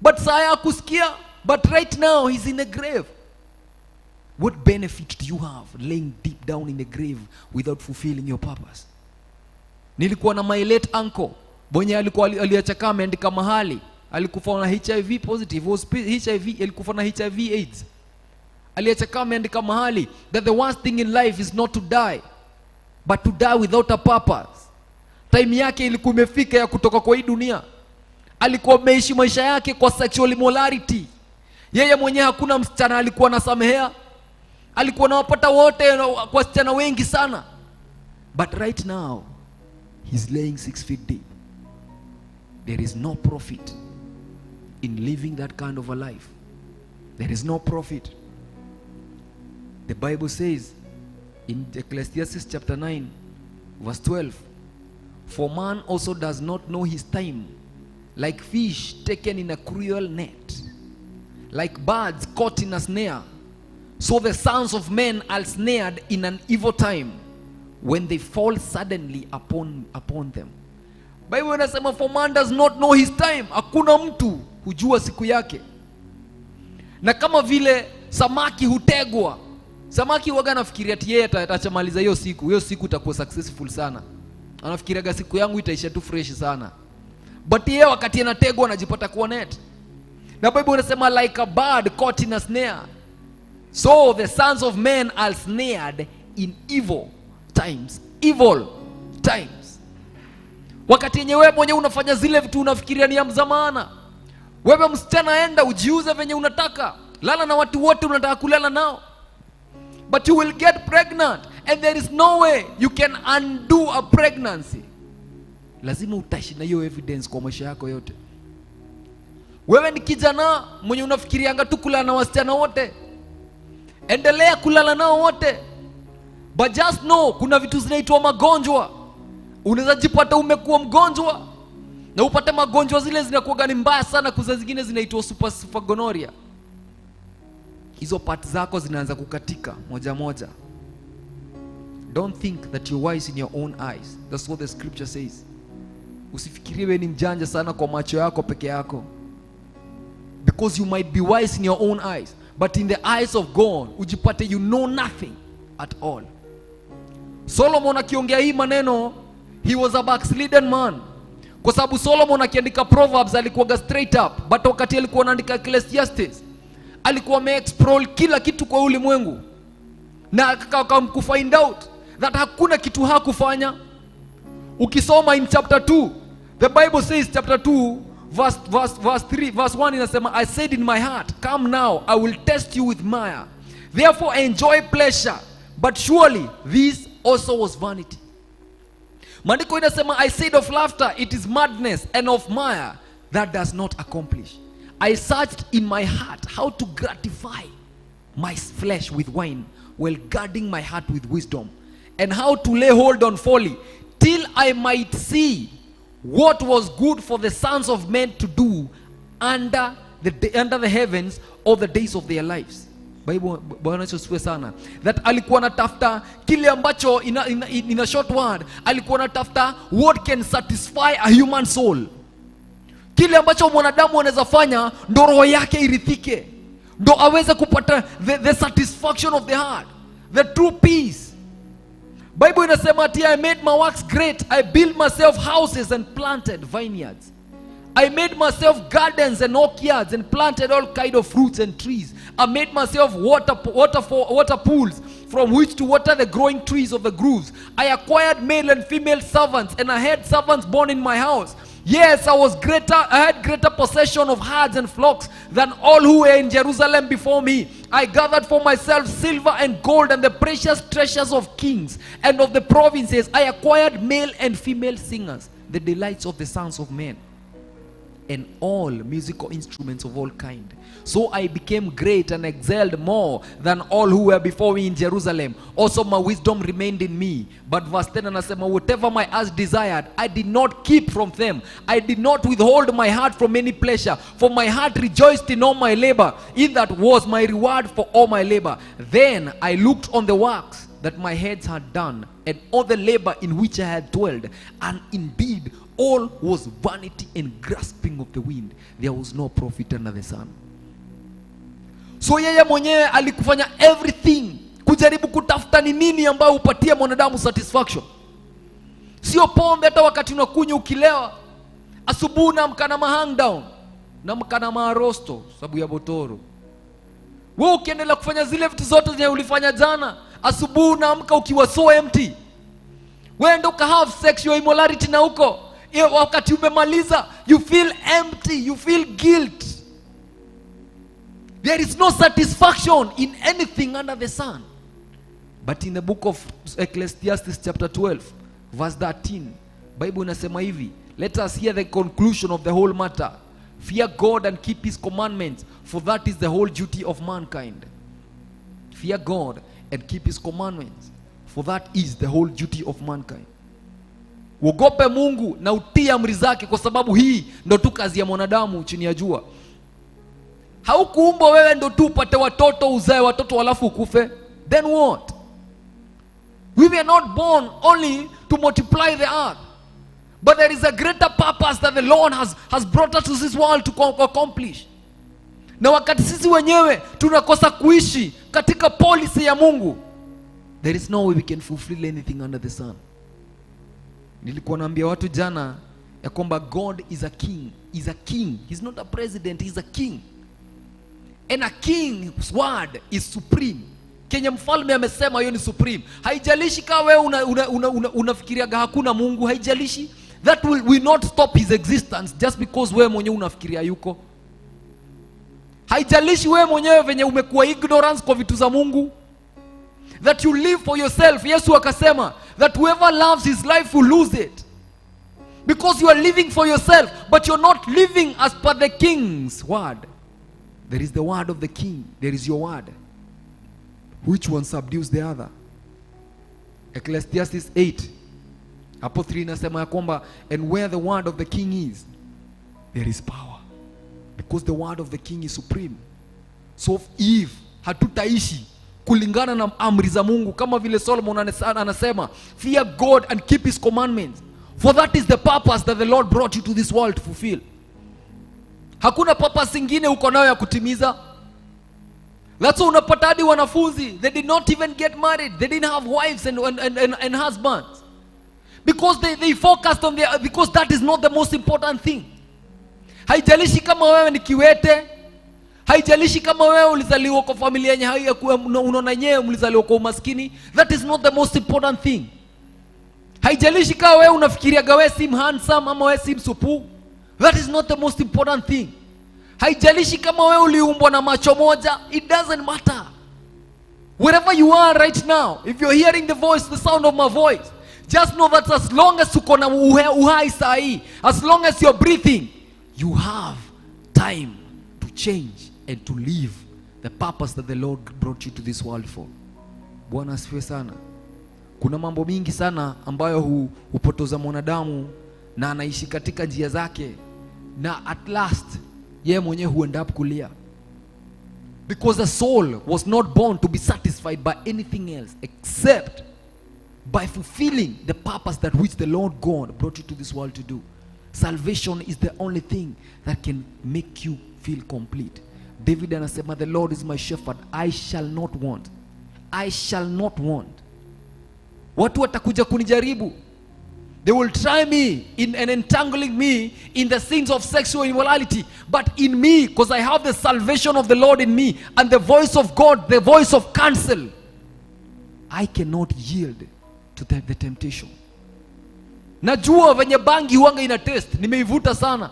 But saya hakusikia. But right now he's in a grave. What benefit do you have laying deep down in a grave without fulfilling your purpose? Nilikuwa na my late uncle. Mwenye aliachaka ameandika mahali. Alikufa na HIV positive. HIV, alikufa na HIV AIDS. Aliachaka ameandika mahali that the worst thing in life is not to die, but to die without a purpose. Time yake ilikuwa imefika ya kutoka kwa hii dunia. Alikuwa ameishi maisha yake kwa sexual immorality. Yeye mwenyewe hakuna msichana alikuwa anasamehea. Alikuwa anawapata wote kwa wasichana wengi sana. But right now he's laying 6 feet deep. There is no profit in living that kind of a life. There is no profit. The Bible says in Ecclesiastes chapter 9 verse 12, for man also does not know his time, like fish taken in a cruel net, like birds caught in a snare. So the sons of men are snared in an evil time, when they fall suddenly upon them. Bible inasema for man does not know his time. Hakuna mtu hujua siku yake. Na kama vile samaki hutegwa, samaki huwaga anafikiria ati yeye atachamaliza hiyo siku itakuwa successful sana. Anafikiriaga siku yangu itaisha tu fresh sana. But yeye wakati anategwa anajipata kwa net. Na Bible inasema like a bird caught in a snare, so the sons of men are snared in evil times. Evil times. Wakati yenye wewe mwenyewe unafanya zile vitu unafikiria ni ya mzamana. Wewe msichana enda ujiuze venye unataka. Lala na watu wote unataka kulala nao. But you will get pregnant and there is no way you can undo a pregnancy. Lazima utaishi na hiyo evidence kwa maisha yako yote. Wewe ni kijana mwenye unafikirianga tu kulala na wasichana wote. Endelea kulala nao wote. But just know kuna vitu zinaitwa magonjwa. Unaweza jipata umekuwa mgonjwa na upate magonjwa zile zinakuwa ni mbaya sana, kuza zingine zinaitwa super gonorrhea. Hizo part zako zinaanza kukatika moja moja. Don't think that you're wise in your own eyes. That's what the scripture says. Usifikirie wewe ni mjanja sana kwa macho yako peke yako. Because you might be wise in your own eyes, but in the eyes of God ujipate you know nothing at all. Solomon akiongea hii maneno, he was a backslidden man. Kwa sababu Solomon akiandika Proverbs alikuwa straight up, but wakati alikuwa anaandika Ecclesiastes alikuwa ameexplore kila kitu kwa ulimwengu, na akafind out that hakuna kitu hakufanya. Ukisoma in chapter 2, the Bible says chapter 2 verse 1 inasema, I said in my heart, come now, I will test you with mire. Therefore enjoy pleasure, but surely this also was vanity. Maandiko inasema, I said of laughter, it is madness, and of mire, that does not accomplish. I searched in my heart how to gratify my flesh with wine, while guarding my heart with wisdom, and how to lay hold on folly, till I might see what was good for the sons of men to do under the heavens all the days of their lives. Bible Bwana asifiwe sana. That alikuwa anatafuta kile ambacho in a short word, alikuwa anatafuta what can satisfy a human soul. Kile ambacho mwanadamu anaweza fanya ndo roho yake irithike, ndo aweze kupata the satisfaction of the heart, the true peace. Bible inasema ati I made my works great, I built myself houses and planted vineyards. I made myself gardens and orchards and planted all kind of fruits and trees. I made myself water pools from which to water the growing trees of the groves. I acquired male and female servants, and I had servants born in my house. Yes, I had greater possession of herds and flocks than all who were in Jerusalem before me. I gathered for myself silver and gold and the precious treasures of kings and of the provinces. I acquired male and female singers, the delights of the sons of men. and all musical instruments of all kind. So I became great and excelled more than all who were before me in Jerusalem. Also my wisdom remained in me. But verse 10 anasema, whatever my eyes desired, I did not keep from them. I did not withhold my heart from any pleasure. For my heart rejoiced in all my labor. In that was my reward for all my labor. Then I looked on the works that my hands had done, and all the labor in which I had dwelled, and indeed all was vanity and grasping of the wind. There was no profit under the sun. So yeye mwenyewe alikufanya everything kujaribu kutafuta ni nini ambayo upatie mwanadamu satisfaction. Sio pombe. Hata wakati unakunywa ukilewa, asubuhi unaamka na hang down, unaamka na marosto sababu ya botoro. Wewe ukiendelea kufanya zile vitu zote zenye ulifanya jana, asubuhi unaamka ukiwa so empty. Wewe ndo ka have sexual immorality na huko, wakati umemaliza you feel empty, you feel guilt. There is no satisfaction in anything under the sun. But in the book of Ecclesiastes chapter 12 verse 13, Bible inasema hivi, let us hear the conclusion of the whole matter. Fear God and keep his commandments, for that is the whole duty of mankind. Fear God and keep his commandments, for that is the whole duty of mankind. Uogope Mungu na utii amri zake, kwa sababu hii ndo tu kazi ya mwanadamu chini ya jua. Haukuumbwa wewe ndo tu upate watoto, uzae watoto walafu ukufe. Then what? We were not born only to multiply the earth, but there is a greater purpose that the Lord has brought us to this world to accomplish. Na wakati sisi wenyewe tunakosa kuishi katika policy ya Mungu, there is no way we can fulfill anything under the sun. Nilikuwa naambia watu jana ya kwamba God is a king. He's a king. He's not a president, he's a king. And a king's word is supreme. Kenya mfalme amesema hiyo ni supreme. Haijalishi kama wewe unafikiria hakuna Mungu, haijalishi. That will not stop his existence just because wewe mwenyewe unafikiria yuko. Haijalishi wewe mwenyewe venye umekuwa ignorance kwa vitu za Mungu, that you live for yourself. Yesu akasema that whoever loves his life will lose it, because you are living for yourself, but you're not living as per the king's word. There is the word of the king, there is your word. Which one subdues the other? Ecclesiastes 8 hapo 3 inasema ya kwamba, and where the word of the king is, there is power, because the word of the king is supreme. So if hatutaishi kulingana na amri za Mungu, kama vile Solomon anasema, fear God and keep his commandments, for that is the purpose that the Lord brought you to this world to fulfill. Hakuna purpose ingine uko nayo ya kutimiza. That's why unapata hadi wanafunzi, they did not even get married, they didn't have wives and husbands, because they focused on their, because that is not the most important thing. Haijalishi kama wewe ni kiwete, haijalishi kama wewe ulizaliwa kwa familia yenye unaona nyewe mlizaliwa kwa umaskini, that is not the most important thing. Haijalishi kama wewe unafikiria wewe si handsome ama wewe si msupu, that is not the most important thing. Haijalishi kama wewe uliumbwa na macho moja, it doesn't matter. Wherever you are right now, if you're hearing the voice, the sound of my voice, just know that as long as uko na uhai sahi, as long as you're breathing, you have time to change and to live the purpose that the Lord brought you to this world for. Bwana asifiwe sana. Kuna mambo mingi sana ambayo hupotoza mwanadamu na anaishi katika njia zake, na at last yeye mwenyewe huenda up kulia, because the soul was not born to be satisfied by anything else except by fulfilling the purpose that which the Lord God brought you to this world to do. Salvation is the only thing that can make you feel complete. David anasema, the Lord is my shepherd, I shall not want. I shall not want. Watu watakuja kunijaribu. They will try me and entangling me in the sins of sexual immorality. But in me, because I have the salvation of the Lord in me, and the voice of God, the voice of counsel, I cannot yield to the temptation. Najua venye bangi huanga ina taste, nimeivuta sana.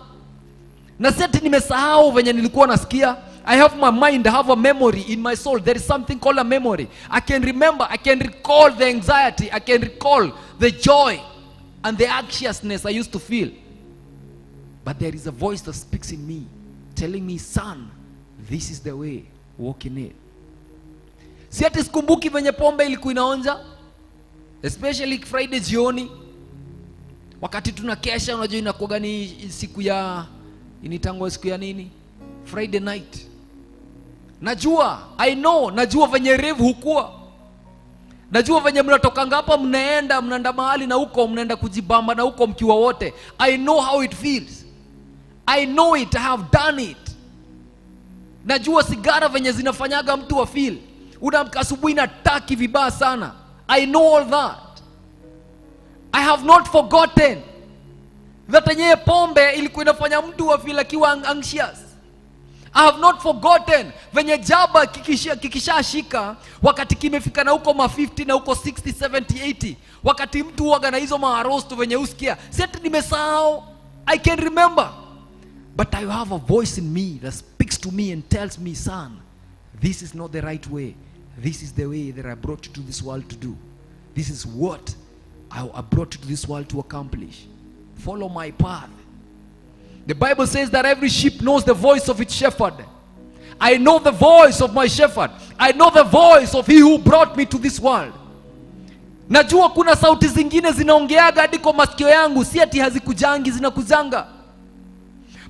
Na seti nimesahau venye nilikuwa nasikia. I have my mind, I have a memory in my soul. There is something called a memory. I can remember, I can recall the anxiety, I can recall the joy and the anxiousness I used to feel. But there is a voice that speaks in me, telling me, son, this is the way, walk in it. Si ati sikumbuki venye pombe ilikuwa inaonja, especially Friday jioni, wakati tunakesha. Unajua inakuwa ni siku ya initangwa siku ya nini, Friday night. Najua, I know, najua venye rave hukua, najua venye mnatoka ngapa mnaenda mahali na huko mnaenda kujibamba na huko mkiwa wote. I know how it feels, I know it, I have done it. Najua sigara venye zinafanyaga mtu wa feel, unaamka asubuhi na taki vibaya sana. I know all that. I have not forgotten that yenye pombe ilikuwa inafanya mtu wa feel akiwa anxious. I have not forgotten venye jaba kikishashika wakati kimefika na huko ma 50 na huko 60, 70, 80, wakati mtu huaga na hizo maarosto venye usikia. Si ati nimesahau, I can remember. But I have a voice in me that speaks to me and tells me, son, this is not the right way. This is the way that I brought you to this world to do. This is what I brought you to this world to accomplish. Follow my path. The Bible says that every sheep knows the voice of its shepherd. I know the voice of my shepherd. I know the voice of he who brought me to this world. Najua kuna sauti zingine zinaongeaga hadi kwa masikio yangu, si ati hazikujangi, zinakujanga.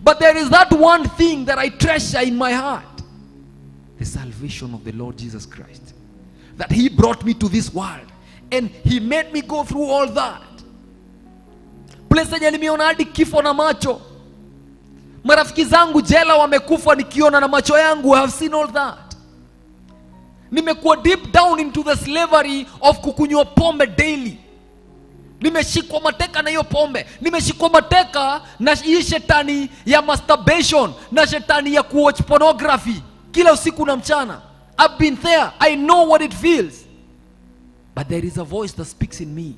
But there is that one thing that I treasure in my heart. The salvation of the Lord Jesus Christ. That he brought me to this world. And he made me go through all that. Place yenye nimeona hadi kifo na macho. Marafiki zangu jela wamekufa nikiona na macho yangu. I have seen all that. Nimekuwa deep down into the slavery of kukunywa pombe daily. Nimeshikwa mateka na hiyo pombe. Nimeshikwa mateka na hii shetani ya masturbation, na shetani ya kuwatch pornography kila usiku na mchana. I've been there. I know what it feels. But there is a voice that speaks in me,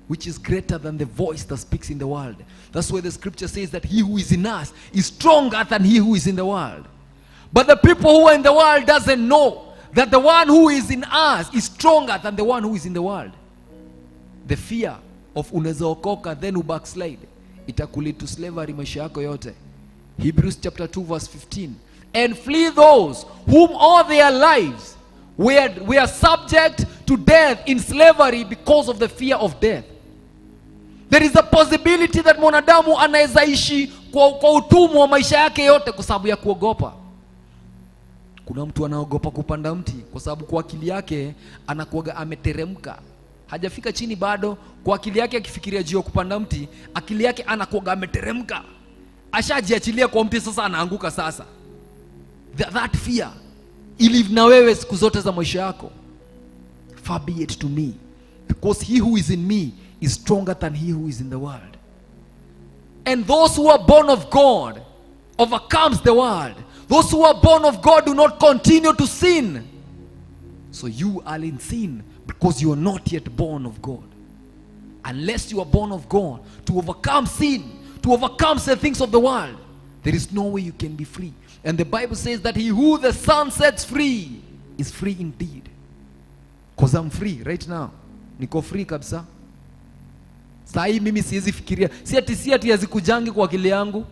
which is greater than the voice that speaks in the world. That's why the scripture says that he who is in us is stronger than he who is in the world. But the people who are in the world doesn't know that the one who is in us is stronger than the one who is in the world. The fear of unaweza okoka then u backslide itakulead to slavery maisha yako yote. Hebrews chapter 2 verse 15. And flee those whom all their lives were subject to death in slavery because of the fear of death. There is a possibility that mwanadamu anaweza ishi kwa utumwa wa maisha yake yote kwa sababu ya kuogopa. Kuna mtu anaogopa kupanda mti kwa sababu kwa akili yake anakuwa ameteremka. Hajafika chini bado, kwa akili yake akifikiria juu ya kupanda mti, akili yake anakuwa ameteremka. Ashajiachilia kwa mti, sasa anaanguka sasa. That fear ilive na wewe siku zote za maisha yako. Far be it to me, because he who is in me is stronger than he who is in the world. And those who are born of God overcomes the world. Those who are born of God do not continue to sin. So you are in sin because you are not yet born of God. Unless you are born of God, to overcome sin, to overcome the things of the world, there is no way you can be free. And the Bible says that he who the Son sets free is free indeed. Because I'm free right now. Niko free kabisa. Sahi mimi siwezi fikiria. Si ati hazikujangi kwa akili yangu.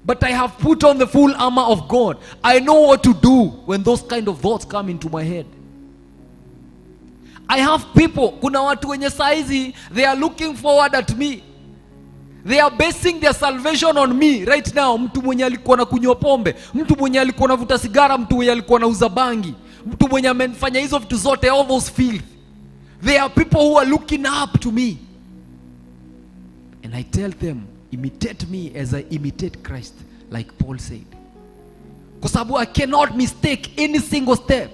But I have put on the full armor of God. I know what to do when those kind of thoughts come into my head. I have people, kuna watu wenye saizi, they are looking forward at me. They are basing their salvation on me right now. Mtu mwenye alikuwa na kunywa pombe, mtu mwenye alikuwa na vuta sigara, mtu mwenye alikuwa na uza bangi, mtu mwenye amefanya hizo vitu zote, all those filth. There are people who are looking up to me. And I tell them, imitate me as I imitate Christ, like Paul said. Kwa sababu I cannot mistake any single step.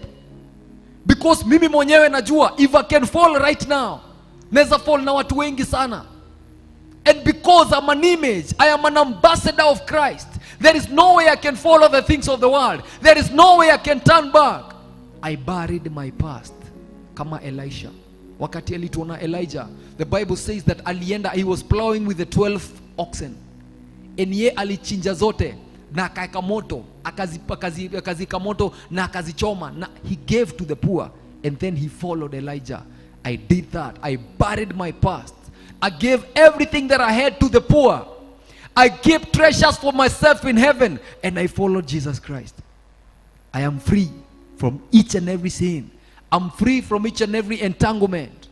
Because mimi mwenyewe najua, if I can fall right now, naweza fall na watu wengi sana. And because I'm an image, I am an ambassador of Christ, there is no way I can follow the things of the world. There is no way I can turn back. I buried my past. Kama Elisha. Wakati alituona Elijah, the Bible says that alienda, he was plowing with the 12 oxen. And ye alichinja zote na akaeka moto, akazika moto na akazichoma, na he gave to the poor. And then he followed Elijah. I did that. I buried my past. I gave everything that I had to the poor. I keep treasures for myself in heaven, and I follow Jesus Christ. I am free from each and every sin. I'm free from each and every entanglement.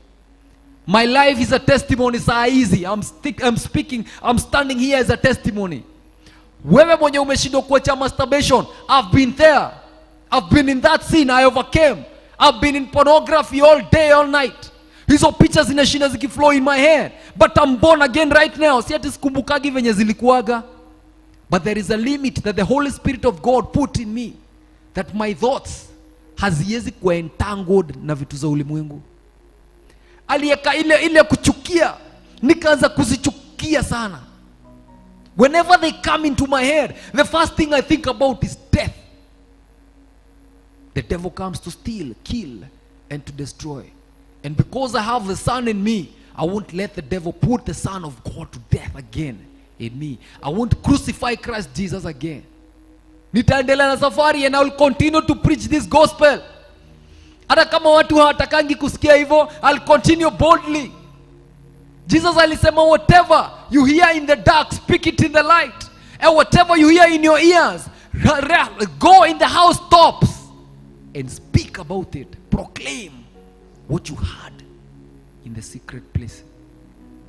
My life is a testimony. Saa easy. I'm speaking. I'm standing here as a testimony. Wewe mwenye umeshindwa kuacha masturbation, I've been there. I've been in that sin. I overcame. I've been in pornography all day, all night. Hizo picha zinashinda zikiflow in my head. But I'm born again right now. Si ati sikumbukagi venye zilikuwaga. But there is a limit that the Holy Spirit of God put in me, that my thoughts haziwezi kuwa entangled na vitu za ulimwengu. Alieka ile kuchukia, nikaanza kuzichukia sana. Whenever they come into my head, the first thing I think about is death. The devil comes to steal, kill, and to destroy. And because I have the Son in me, I won't let the devil put the Son of God to death again in me. I won't crucify Christ Jesus again. Nitaendelea na safari, and I will continue to preach this gospel. Hata kama watu hawatakangi kusikia hivyo, I'll continue boldly. Jesus alisema, whatever you hear in the dark, speak it in the light. And whatever you hear in your ears, go in the housetops and speak about it. Proclaim what you heard in the secret place.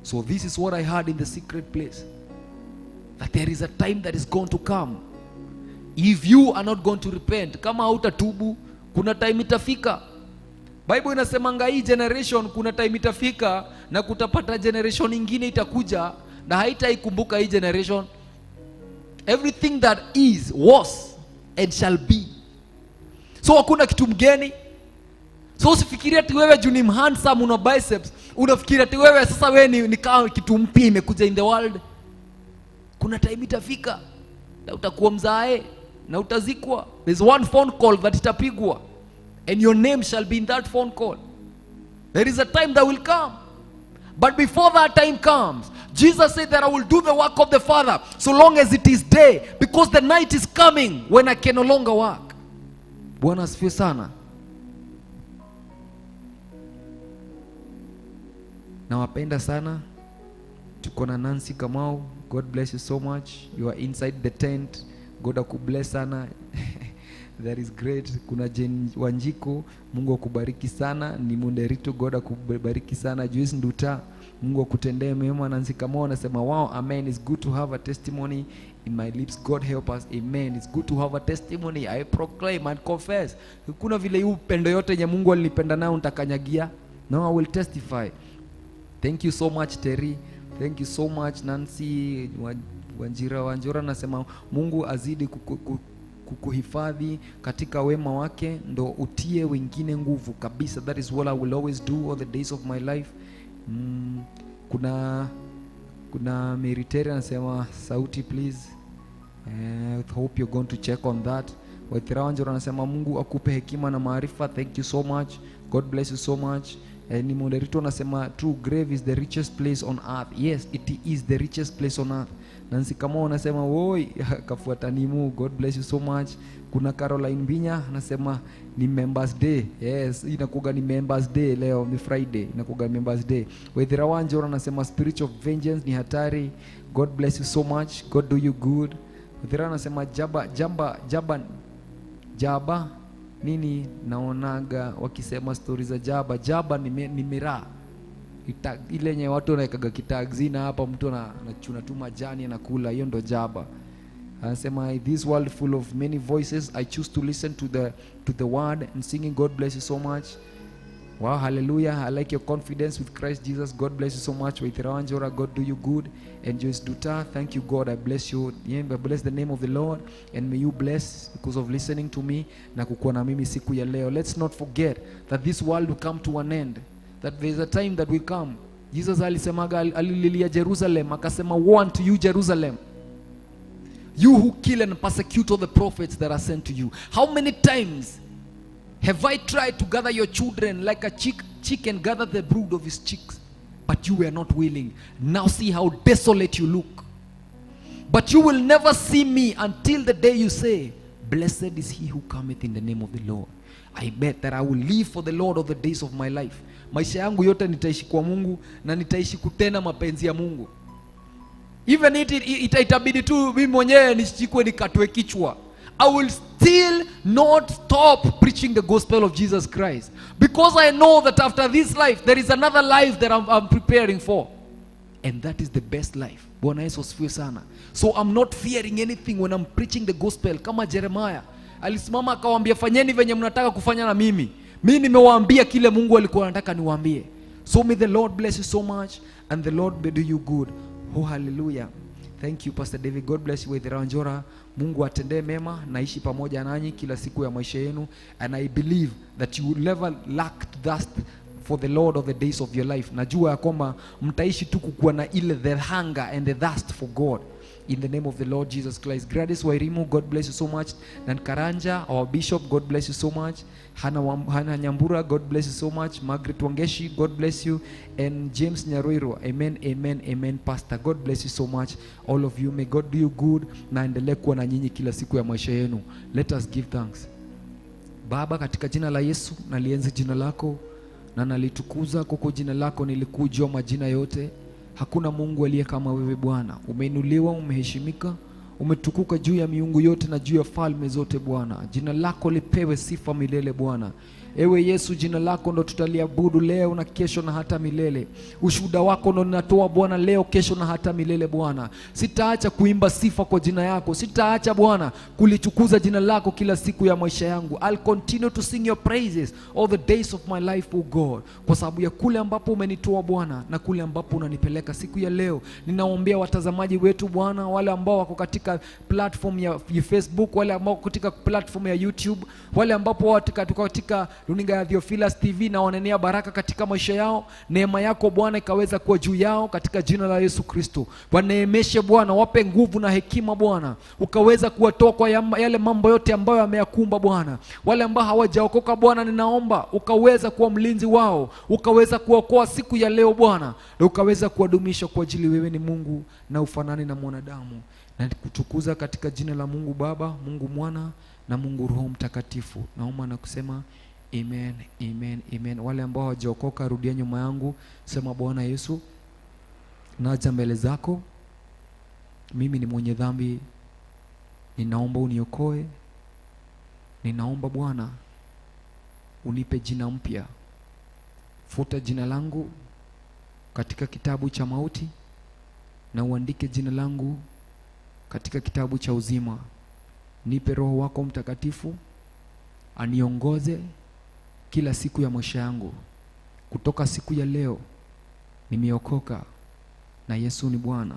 So this is what I heard in the secret place, that there is a time that is going to come. If you are not going to repent, kama hautatubu, kuna time itafika. Bible inasemanga hii generation kuna time itafika na kutapata generation ingine itakuja na haitaikumbuka hii generation. Everything that is, was, and shall be. So hakuna kitu mgeni. So usifikiria ati wewe juu ni handsome una biceps, unafikiria ati wewe sasa wewe ni kama kitu mpya imekuja in the world. Kuna time itafika na utakuwa mzae na utazikwa. There's one phone call that itapigwa, and your name shall be in that phone call. There is a time that will come. But before that time comes, Jesus said that I will do the work of the Father so long as it is day, because the night is coming when I can no longer work. Bwana asifiwe sana. Nawapenda sana. Tuko na Nancy Kamau. God bless you so much. You are inside the tent. God akubless sana. That is great. Kuna Jen Wanjiko, Mungu akubariki sana. Ni Munderito, God akubariki sana. Joyce Nduta, Mungu akutendee mema. Nancy Kamau anasema, wow, amen. It's good to have a testimony in my lips. God help us. Amen. It's good to have a testimony. I proclaim and confess. Kuna vile yu pendo yote nye Mungu alinipenda nao nitakanyagia. No, I will testify. Thank you so much, Terry. Thank you so much, Nancy Wanjira nasema Mungu azidi kukuhifadhi katika wema wake, ndo utie wengine nguvu kabisa. That is what I will always do all the days of my life. Kuna Meriteri anasema sauti please. I hope you're going to check on that. Waithira Wanjira anasema Mungu akupe hekima na maarifa. Thank you so much. God bless you so much. Ni Moderito anasema true grave is the richest place on earth. Yes, it is the richest place on earth. Nancy Kamau anasema woi kafuata nimu. God bless you so much. Kuna Caroline Binya anasema ni members day. Yes, inakuga ni members day leo, ni Friday, inakuga members day. Waithira Wanjira anasema spirit of vengeance ni hatari. God bless you so much. God do you good. Waithira anasema jaba nini naonaga wakisema stories za jaba ni miraa ile yenye watu wanaekaga kitagzina hapa, mtu anachuna tu majani anakula, hiyo ndo jaba. Anasema this world full of many voices, I choose to listen to the word and singing. God bless you so much. Wow, hallelujah. I like your confidence with Christ Jesus. God bless you so much. Waithira Wanjira, God do you good. And Joyce Duta, thank you God, I bless you. Yeah, I bless the name of the Lord, and may you bless because of listening to me na kukuwa na mimi siku ya leo. Let's not forget that this world will come to an end, that there is a time that will come. Jesus alisemaga, alililia Jerusalem akasema, woe unto you Jerusalem, you who kill and persecute all the prophets that are sent to you. How many times have I tried to gather your children like a chicken gather the brood of his chicks, but you were not willing. Now see how desolate you look. But you will never see me until the day you say, blessed is he who cometh in the name of the Lord. I bet that I will live for the Lord all the days of my life. Maisha yangu yote nitaishi kwa Mungu na nitaishi kutenda mapenzi ya Mungu. Even itabidi tu mimi mwenyewe nishikwe nikatwe kichwa, I will still not stop preaching the gospel of Jesus Christ, because I know that after this life there is another life that I'm preparing for, and that is the best life. Bwana Yesu asifiwe sana. So I'm not fearing anything when I'm preaching the gospel. Kama Jeremiah alisimama akawaambia, fanyeni venye mnataka kufanya na mimi nimewaambia kile Mungu alikuwa anataka niwaambie. So may the Lord bless you so much, and the Lord be do you good. Oh, hallelujah. Thank you Pastor David. God bless you with Ranjora. Mungu atendee mema, naishi pamoja nanyi kila siku ya maisha yenu, and I believe that you will never lack thirst for the Lord of the days of your life. Najua ya kwamba mtaishi tu kukuwa na ile the hunger and the thirst for God. In the name of the Lord Jesus Christ. Gladys Wairimu, God bless you so much. Nan Karanja, our bishop, God bless you so much. Hana Nyambura, God bless you so much. Margaret Wangeshi, God bless you. And James Nyaruiro, amen, amen, amen. Pastor, God bless you so much. All of you, may God do you good. Na endelee kuwa na nyinyi kila siku ya maisha yenu. Let us give thanks. Baba, katika jina la Yesu, nalienzi jina lako na nalitukuza kwa jina lako. Nilikujua majina yote. Hakuna Mungu aliye kama wewe Bwana. Umeinuliwa, umeheshimika, umetukuka juu ya miungu yote na juu ya falme zote Bwana. Jina lako lipewe sifa milele Bwana. Ewe Yesu, jina lako ndo tutaliabudu leo na kesho na hata milele. Ushuhuda wako ndo ninatoa Bwana leo, kesho na hata milele Bwana. Sitaacha kuimba sifa kwa jina yako. Sitaacha Bwana kulichukuza jina lako kila siku ya maisha yangu. I'll continue to sing your praises all the days of my life, oh God. Kwa sababu ya kule ambapo umenitoa Bwana na kule ambapo unanipeleka siku ya leo. Ninaombea watazamaji wetu Bwana, wale ambao wako katika platform ya Facebook, wale ambao wako katika platform ya YouTube, wale ambapo wako katika runinga ya Theophilus TV, na wanenea baraka katika maisha yao. Neema yako Bwana ikaweza kuwa juu yao katika jina la Yesu Kristo. Waneemeshe Bwana, wape nguvu na hekima Bwana, ukaweza kuwatoa kwa yale mambo yote ambayo yameyakumba Bwana. Wale ambao hawajaokoka Bwana, ninaomba ukaweza kuwa mlinzi wao, ukaweza kuokoa siku ya leo Bwana, na ukaweza kuwadumisha kwa ajili wewe ni Mungu na ufanani na mwanadamu. Na kutukuza katika jina la Mungu Baba, Mungu Mwana na Mungu Roho Mtakatifu. Naomba na kusema amen, amen, amen. Wale ambao hawajaokoka, rudia nyuma yangu, sema, Bwana Yesu, naja mbele zako, mimi ni mwenye dhambi, ninaomba uniokoe. Ninaomba Bwana unipe jina mpya. Futa jina langu katika kitabu cha mauti na uandike jina langu katika kitabu cha uzima. Nipe Roho wako Mtakatifu aniongoze kila siku ya maisha yangu. Kutoka siku ya leo nimeokoka na Yesu ni Bwana.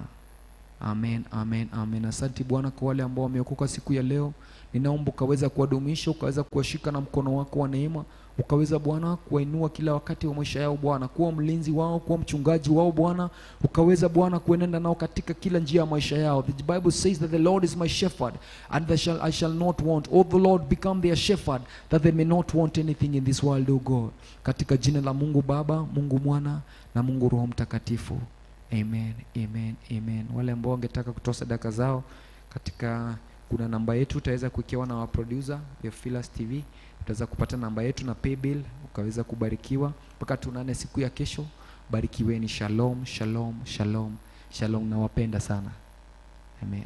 Amen, amen, amen. Asante Bwana kwa wale ambao wameokoka siku ya leo. Ninaomba ukaweza kuwadumisha, ukaweza kuwashika na mkono wako wa neema, ukaweza Bwana kuwainua kila wakati wa maisha yao Bwana, kuwa mlinzi wao, kuwa mchungaji wao Bwana, ukaweza Bwana kuenenda nao katika kila njia ya maisha yao. The Bible says that the Lord is my shepherd and I shall not want. Oh, the Lord become their shepherd that they may not want anything in this world, oh God. Katika jina la Mungu Baba, Mungu Mwana na Mungu Roho Mtakatifu. Amen, amen, amen. Wale ambao wangetaka kutoa sadaka zao, katika kuna namba yetu utaweza kuikiwa na wa producer Theophilus TV. Utaweza kupata namba yetu na pay bill, ukaweza kubarikiwa mpaka tunane siku ya kesho. Barikiweni. Shalom, shalom, shalom, shalom. Nawapenda sana. Amen.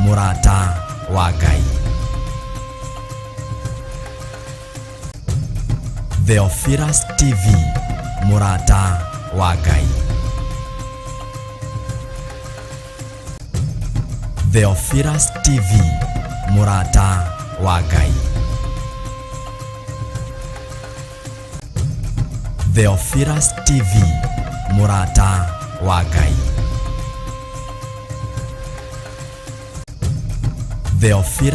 MURATA wa Ngai. Theophilus TV, MURATA wa Ngai. Theophilus TV, MURATA wa Ngai. Theophilus TV, MURATA wa Ngai. Theophilus